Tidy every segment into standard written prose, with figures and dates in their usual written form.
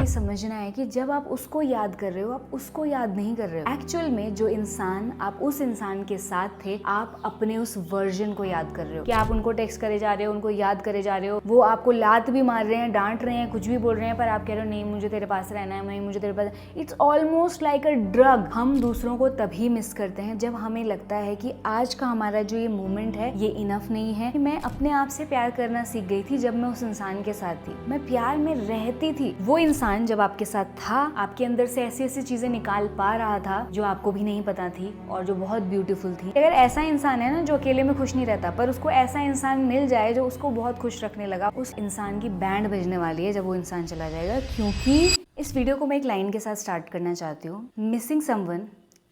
ये समझना है कि जब आप उसको याद कर रहे हो आप उसको याद नहीं कर रहे हो। एक्चुअल में जो इंसान आप उस इंसान के साथ थे, आप अपने उस वर्जन को याद कर रहे हो। कि आप उनको टेक्स्ट करे जा रहे हो, उनको याद करे जा रहे हो, वो आपको लात भी मार रहे हैं, डांट रहे हैं, कुछ भी बोल रहे हैं, पर आप कह रहे हो नहीं मुझे तेरे पास रहना है, नहीं मुझे तेरे पास। It's almost like a drug. हम दूसरों को तभी मिस करते हैं जब हमें लगता है कि आज का हमारा जो ये मोमेंट है ये इनफ नहीं है। मैं अपने आप से प्यार करना सीख गई थी जब मैं उस इंसान के साथ थी, मैं प्यार में रहती थी। वो इंसान जब आपके साथ था, आपके अंदर से ऐसी ऐसी चीजें निकाल पा रहा था जो आपको भी नहीं पता थी और जो बहुत ब्यूटीफुल थी। अगर ऐसा इंसान है ना जो अकेले में खुश नहीं रहता, पर उसको ऐसा इंसान मिल जाए जो उसको बहुत खुश रखने लगा, उस इंसान की बैंड बजने वाली है जब वो इंसान चला जाएगा। क्योंकि इस वीडियो को मैं एक लाइन के साथ स्टार्ट करना चाहती हूँ। Missing someone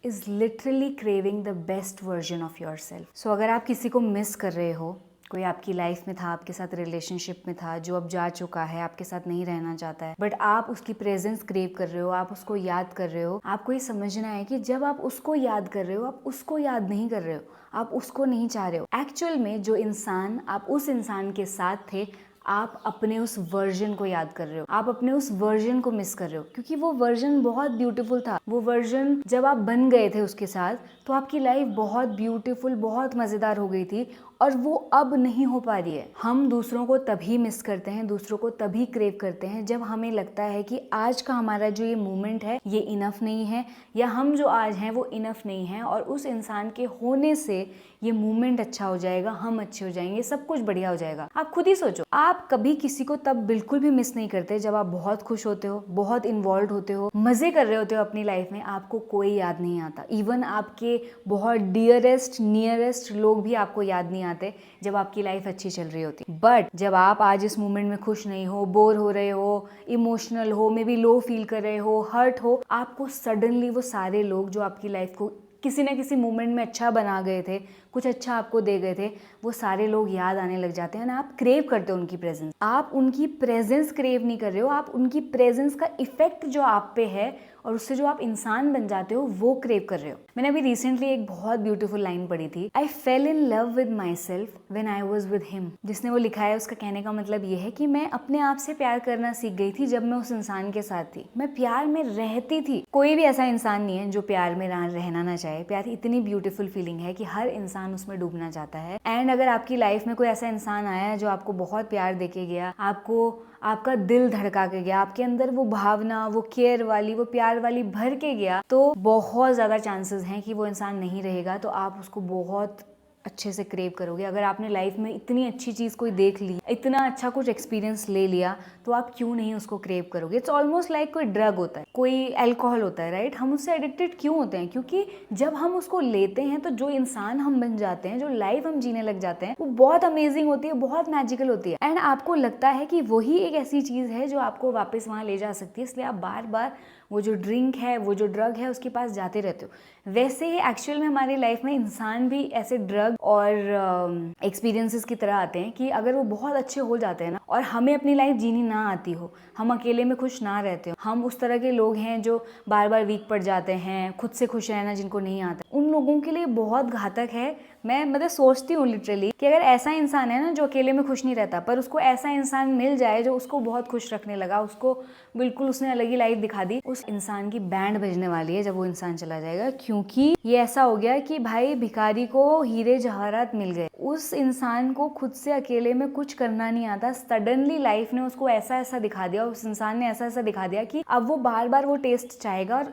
is literally craving the best version of yourself. So अगर आप किसी को मिस कर रहे हो, कोई आपकी लाइफ में था, आपके साथ रिलेशनशिप में था, जो अब जा चुका है, आपके साथ नहीं रहना चाहता है, बट आप उसकी प्रेजेंस क्रेव कर रहे हो, आप उसको याद कर रहे हो, आपको ये समझना है कि जब आप उसको याद कर रहे हो आप उसको याद नहीं कर रहे हो, आप उसको नहीं चाह रहे हो। एक्चुअल में जो इंसान आप उस इंसान के साथ थे, आप अपने उस वर्जन को याद कर रहे हो, आप अपने उस वर्जन को मिस कर रहे हो। क्योंकि वो वर्जन बहुत ब्यूटीफुल था। वो वर्जन जब आप बन गए थे उसके साथ, तो आपकी लाइफ बहुत ब्यूटीफुल, बहुत मजेदार हो गई थी, और वो अब नहीं हो पा रही है। हम दूसरों को तभी मिस करते हैं, दूसरों को तभी क्रेव करते हैं जब हमें लगता है कि आज का हमारा जो ये मोमेंट है ये इनफ नहीं है, या हम जो आज हैं वो इनफ नहीं है, और उस इंसान के होने से ये मोमेंट अच्छा हो जाएगा, हम अच्छे हो जाएंगे, सब कुछ बढ़िया हो जाएगा। आप खुद ही सोचो, आप कभी किसी को तब बिल्कुल भी मिस नहीं करते जब आप बहुत खुश होते हो, बहुत इन्वॉल्व होते हो, मजे कर रहे होते हो अपनी लाइफ में, आपको कोई याद नहीं आता। इवन आपके बहुत डियरेस्ट नियरेस्ट लोग भी आपको याद नहीं आते जब आपकी लाइफ अच्छी चल रही होती। बट जब आप आज इस मोमेंट में खुश नहीं हो, बोर हो रहे हो, इमोशनल हो, मे बी लो फील कर रहे हो, हर्ट हो, आपको सडनली वो सारे लोग जो आपकी लाइफ को किसी ना किसी मोमेंट में अच्छा बना गए थे, कुछ अच्छा आपको दे गए थे, वो सारे लोग याद आने लग जाते हैं ना। आप क्रेव करते हो उनकी प्रेजेंस। आप उनकी प्रेजेंस क्रेव नहीं कर रहे हो, आप उनकी प्रेजेंस का इफेक्ट जो आप पे है और उससे जो आप इंसान बन जाते हो वो क्रेव कर रहे हो। मैंने अभी रिसेंटली एक बहुत ब्यूटीफुल लाइन पढ़ी थी, I fell in love with myself when I was with him. जिसने वो लिखा है उसका कहने का मतलब ये है कि मैं अपने आप से प्यार करना सीख गई थी जब मैं उस इंसान के साथ थी, मैं प्यार में रहती थी। कोई भी ऐसा इंसान नहीं है जो प्यार में रहना ना चाहे। प्यार इतनी ब्यूटीफुल फीलिंग है कि हर इंसान उसमें डूबना चाहता है। एंड अगर आपकी लाइफ में कोई ऐसा इंसान आया है जो आपको बहुत प्यार देके गया, आपको आपका दिल धड़का के गया, आपके अंदर वो भावना, वो केयर वाली, वो प्यार वाली भर के गया, तो बहुत ज्यादा चांसेस हैं कि वो इंसान नहीं रहेगा, तो आप उसको बहुत अच्छे से क्रेव करोगे। अगर आपने लाइफ में इतनी अच्छी चीज कोई देख ली, इतना अच्छा कुछ एक्सपीरियंस ले लिया, तो आप क्यों नहीं उसको क्रेव करोगे। इट्स ऑलमोस्ट लाइक कोई ड्रग होता है, कोई अल्कोहल होता है, राइट। हम उससे एडिक्टेड क्यों होते हैं? क्योंकि जब हम उसको लेते हैं तो जो इंसान हम बन जाते हैं, जो लाइफ हम जीने लग जाते हैं, वो बहुत अमेजिंग होती है, बहुत मैजिकल होती है। एंड आपको लगता है कि वही एक ऐसी चीज है जो आपको वापस वहां ले जा सकती है, इसलिए आप बार बार वो जो ड्रिंक है, वो जो ड्रग है, उसके पास जाते रहते हो। वैसे ही एक्चुअल में हमारी लाइफ में इंसान भी ऐसे ड्रग और एक्सपीरियंसेस की तरह आते हैं कि अगर वो बहुत अच्छे हो जाते हैं ना, और हमें अपनी लाइफ जीनी ना आती हो, हम अकेले में खुश ना रहते हो, हम उस तरह के लोग हैं जो बार बार वीक पड़ जाते हैं, खुद से खुश रहना जिनको नहीं आता, उन लोगों के लिए बहुत घातक है। मैं मतलब सोचती हूँ लिटरली कि अगर ऐसा इंसान है ना जो अकेले में खुश नहीं रहता, पर उसको ऐसा इंसान मिल जाए जो उसको बहुत खुश रखने लगा, उसको बिल्कुल उसने अलग ही लाइफ दिखा दी, उस इंसान की बैंड बजने वाली है जब वो इंसान चला जाएगा। क्योंकि ये ऐसा हो गया कि भाई भिखारी को हीरे जवाहरात मिल गए, उस इंसान को खुद से अकेले में कुछ करना नहीं आता। सडनली लाइफ ने उसको ऐसा ऐसा दिखा दिया, उस इंसान ने ऐसा ऐसा दिखा दिया कि अब वो बार बार वो टेस्ट चाहेगा। और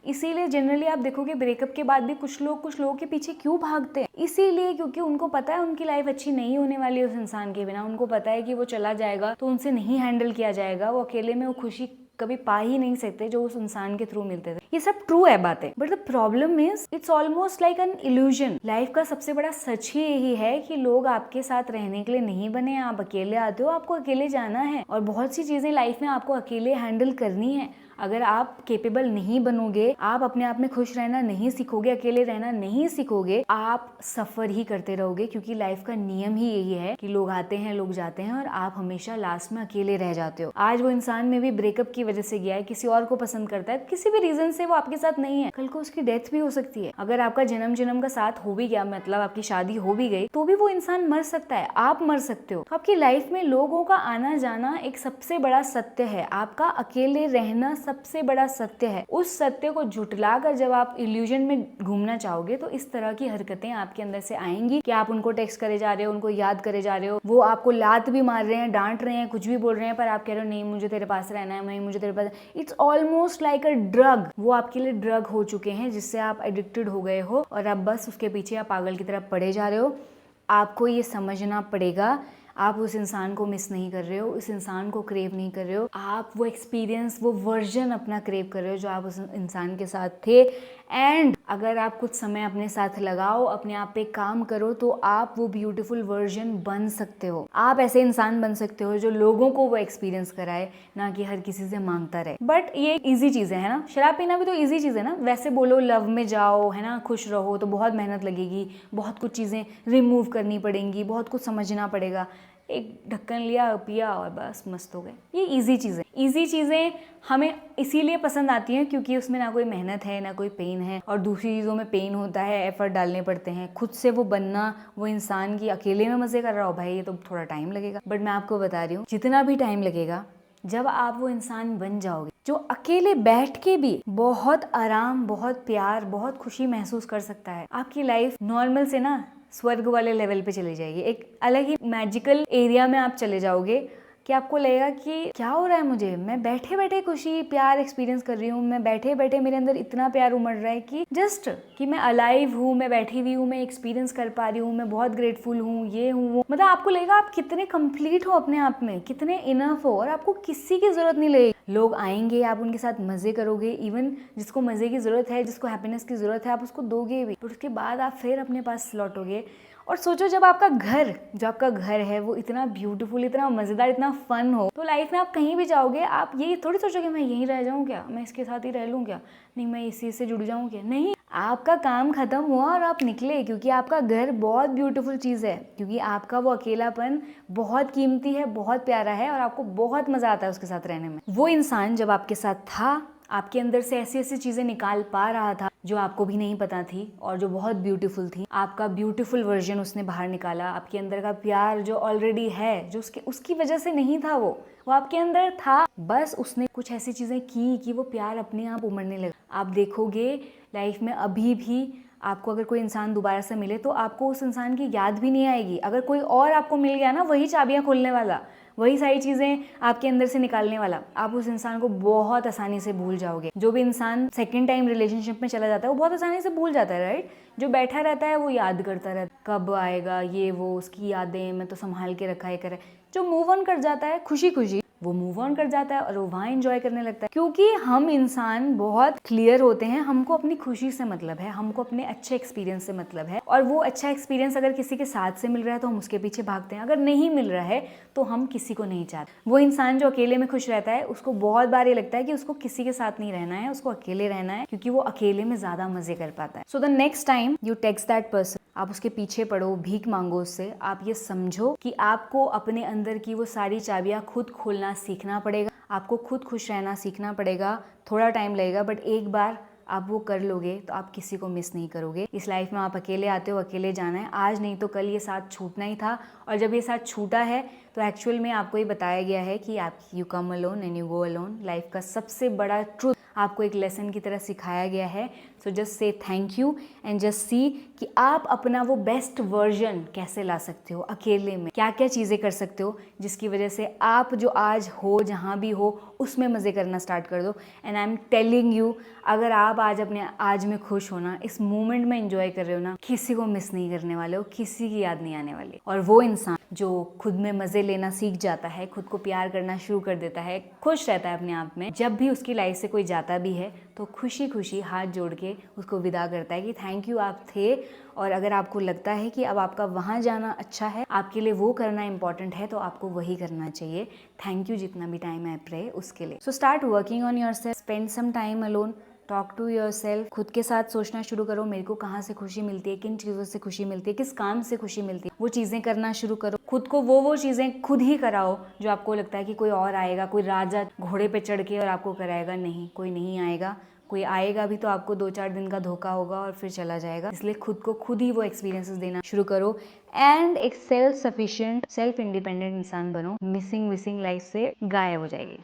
इसीलिए जनरली आप देखोगे ब्रेकअप के बाद भी कुछ लोगों के पीछे क्यों भागते हैं, इसीलिए क्योंकि उनको पता है उनकी लाइफ अच्छी नहीं होने वाली उस इंसान के बिना। उनको पता है कि वो चला जाएगा तो उनसे नहीं हैंडल किया जाएगा, वो अकेले में वो खुशी कभी पा ही नहीं सकते जो उस इंसान के थ्रू मिलते थे। ये सब ट्रू है बातें, but the problem is it's almost like an illusion. Life का सबसे बड़ा सच ही यही है कि लोग आपके साथ रहने के लिए नहीं बने, आप अकेले आते हो, आपको अकेले जाना है, और बहुत सी चीजें लाइफ में आपको अकेले हैंडल करनी है। अगर आप केपेबल नहीं बनोगे, आप अपने आप में खुश रहना नहीं सीखोगे, अकेले रहना नहीं सीखोगे, आप सफ़र ही करते रहोगे, क्योंकि लाइफ का नियम ही यही है कि लोग आते हैं, लोग जाते हैं और आप हमेशा लास्ट में अकेले रह जाते हो। आज वो इंसान में भी ब्रेकअप की वजह से गया है, किसी और को पसंद करता है, किसी भी रीजन से वो आपके साथ नहीं है, कल को उसकी डेथ भी हो सकती है। अगर आपका जन्म जन्म का साथ हो भी गया, मतलब आपकी शादी हो भी गई, तो भी वो इंसान मर सकता है, आप मर सकते हो। तो आपकी लाइफ में लोगों का आना जाना एक सबसे बड़ा सत्य है, आपका अकेले रहना सबसे बड़ा सत्य है। उस सत्य को झुटला कर जब आप इल्यूजन में घूमना चाहोगे तो इस तरह की हरकतें आपके अंदर से आएंगी कि आप उनको टेक्स्ट करे जा रहे हो, उनको याद करे जा रहे हो, वो आपको लात भी मार रहे हैं, डांट रहे हैं, कुछ भी बोल रहे हैं, पर आप कह रहे हो नहीं मुझे तेरे पास रहना है, नहीं मुझे तेरे पास। It's almost like a drug. वो आपके लिए ड्रग हो चुके हैं जिससे आप एडिक्टेड हो गए हो और अब बस उसके पीछे आप पागल की तरह पड़े जा रहे हो। आपको ये समझना पड़ेगा, आप उस इंसान को मिस नहीं कर रहे हो, उस इंसान को क्रेव नहीं कर रहे हो, आप वो एक्सपीरियंस, वो वर्जन अपना क्रेव कर रहे हो जो आप उस इंसान के साथ थे। एंड अगर आप कुछ समय अपने साथ लगाओ, अपने आप पे काम करो, तो आप वो ब्यूटीफुल वर्जन बन सकते हो। आप ऐसे इंसान बन सकते हो जो लोगों को वो एक्सपीरियंस कराए, ना कि हर किसी से मांगता रहे। बट ये इजी चीज़ है ना, शराब पीना भी तो इजी चीज़ है ना। वैसे बोलो लव में जाओ, है ना, खुश रहो, तो बहुत मेहनत लगेगी, बहुत कुछ चीज़ें रिमूव करनी पड़ेंगी, बहुत कुछ समझना पड़ेगा। एक ढक्कन लिया, पिया और बस मस्त हो गए। ये इजी चीज़ें, इजी चीज़ें हमें इसीलिए पसंद आती हैं क्योंकि उसमें ना कोई मेहनत है, ना कोई पेन है। और दूसरी चीज़ों में पेन होता है, एफर्ट डालने पड़ते हैं, खुद से वो बनना, वो इंसान की अकेले में मज़े कर रहा हो, भाई ये तो थोड़ा टाइम लगेगा। बट मैं आपको बता रही हूँ, जितना भी टाइम लगेगा, जब आप वो इंसान बन जाओगे जो अकेले बैठ के भी बहुत आराम, बहुत प्यार, बहुत खुशी महसूस कर सकता है, आपकी लाइफ नॉर्मल से ना स्वर्ग वाले लेवल पे चली जाएगी। एक अलग ही मैजिकल एरिया में आप चले जाओगे कि आपको लगेगा कि क्या हो रहा है मुझे, मैं बैठे बैठे खुशी प्यार एक्सपीरियंस कर रही हूँ, मैं बैठे बैठे मेरे अंदर इतना प्यार उमड़ रहा है कि जस्ट कि मैं अलाइव हूँ, मैं बैठी हुई हूँ, मैं एक्सपीरियंस कर पा रही हूँ, मैं बहुत ग्रेटफुल हूँ, ये हूँ वो। मतलब आपको लगेगा आप कितने कंप्लीट हो अपने आप में, कितने इनफ हो, और आपको किसी की जरूरत नहीं लगेगी। लोग आएंगे, आप उनके साथ मजे करोगे, इवन जिसको मजे की जरूरत है, जिसको हैप्पीनेस की जरूरत है, आप उसको दोगे भी। उसके बाद आप फिर अपने पास लौटोगे। और सोचो जब आपका घर, जो आपका घर है वो इतना ब्यूटीफुल, इतना मजेदार, इतना फन हो, तो लाइफ में आप कहीं भी जाओगे, आप ये थोड़ी सोचोगे मैं यहीं रह जाऊं क्या, मैं इसके साथ ही रह लूं क्या, नहीं मैं इसी से जुड़ जाऊं क्या। नहीं, आपका काम खत्म हुआ और आप निकले, क्योंकि आपका घर बहुत ब्यूटीफुल चीज़ है, क्योंकि आपका वो अकेलापन बहुत कीमती है, बहुत प्यारा है और आपको बहुत मजा आता है उसके साथ रहने में। वो इंसान जब आपके साथ था, आपके अंदर से ऐसी ऐसी चीजें निकाल पा रहा था जो आपको भी नहीं पता थी और जो बहुत ब्यूटीफुल थी। आपका ब्यूटीफुल वर्जन उसने बाहर निकाला, आपके अंदर का प्यार जो ऑलरेडी है, जो उसकी वजह से नहीं था, वो आपके अंदर था, बस उसने कुछ ऐसी चीजें की कि वो प्यार अपने आप उमड़ने लगा। आप देखोगे लाइफ में अभी भी आपको अगर कोई इंसान दोबारा से मिले तो आपको उस इंसान की याद भी नहीं आएगी। अगर कोई और आपको मिल गया ना, वही चाबियां खोलने वाला, वही सारी चीजें आपके अंदर से निकालने वाला, आप उस इंसान को बहुत आसानी से भूल जाओगे। जो भी इंसान सेकंड टाइम रिलेशनशिप में चला जाता है वो बहुत आसानी से भूल जाता है, राइट। जो बैठा रहता है वो याद करता रहता है, कब आएगा ये वो, उसकी यादें मैं तो संभाल के रखा है करे। जो मूव ऑन कर जाता है खुशी खुशी, वो मूव ऑन कर जाता है और वो वहाँ एंजॉय करने लगता है। क्योंकि हम इंसान बहुत क्लियर होते हैं, हमको अपनी खुशी से मतलब है, हमको अपने अच्छे एक्सपीरियंस से मतलब है, और वो अच्छा एक्सपीरियंस अगर किसी के साथ से मिल रहा है तो हम उसके पीछे भागते हैं, अगर नहीं मिल रहा है तो हम किसी को नहीं चाहते। वो इंसान जो अकेले में खुश रहता है उसको बहुत बार ये लगता है कि उसको किसी के साथ नहीं रहना है, उसको अकेले रहना है, क्योंकि वो अकेले में ज्यादा मजे कर पाता है। So the next time you text that person, आप उसके पीछे पड़ो, भीख मांगो उससे, आप ये समझो कि आपको अपने अंदर की वो सारी चाबियां खुद खोलना सीखना पड़ेगा, आपको खुद खुश रहना सीखना पड़ेगा। थोड़ा टाइम लगेगा बट एक बार आप वो कर लोगे तो आप किसी को मिस नहीं करोगे। इस लाइफ में आप अकेले आते हो, अकेले जाना है, आज नहीं तो कल ये साथ छूटना ही था। और जब ये साथ छूटा है तो एक्चुअल में आपको ये बताया गया है कि आप you come alone and you go alone. Life का सबसे बड़ा ट्रूथ आपको एक लेसन की तरह सिखाया गया है। So just say thank you and just see कि आप अपना वो बेस्ट वर्जन कैसे ला सकते हो अकेले में, क्या क्या चीज़ें कर सकते हो जिसकी वजह से आप जो आज हो, जहाँ भी हो, उसमें मज़े करना स्टार्ट कर दो। And I am telling you, अगर आप आज अपने आज में खुश हो ना, इस मोमेंट में एंजॉय कर रहे हो ना, किसी को मिस नहीं करने वाले हो, किसी की याद नहीं आने वाली। और वो इंसान जो खुद में मज़े लेना सीख जाता है, खुद को प्यार करना शुरू कर देता है, खुश रहता है अपने आप में, जब भी उसकी लाइफ से कोई जाता भी है तो खुशी खुशी हाथ जोड़ के उसको विदा करता है कि थैंक यू आप थे। और अगर आपको लगता है कि अब आपका वहाँ जाना अच्छा है, आपके लिए वो करना इंपॉर्टेंट है, तो आपको वही करना चाहिए। थैंक यू जितना भी टाइम है प्रे उसके लिए। So start working on yourself, spend some time alone, talk to yourself, खुद के साथ सोचना शुरू करो मेरे को कहाँ से खुशी मिलती है, किन चीज़ों से खुशी मिलती है, किस काम से खुशी मिलती है, वो चीज़ें करना शुरू करो। खुद को वो चीज़ें खुद ही कराओ जो आपको लगता है कि कोई और आएगा, कोई राजा घोड़े पे चढ़ के और आपको कराएगा। नहीं, कोई नहीं आएगा। कोई आएगा भी तो आपको 2-4 दिन का धोखा होगा और फिर चला जाएगा। इसलिए खुद को खुद ही वो एक्सपीरियंसेस देना शुरू करो एंड एक सेल्फ सफिशिएंट, सेल्फ इंडिपेंडेंट इंसान बनो। मिसिंग लाइफ से गायब हो जाएगी।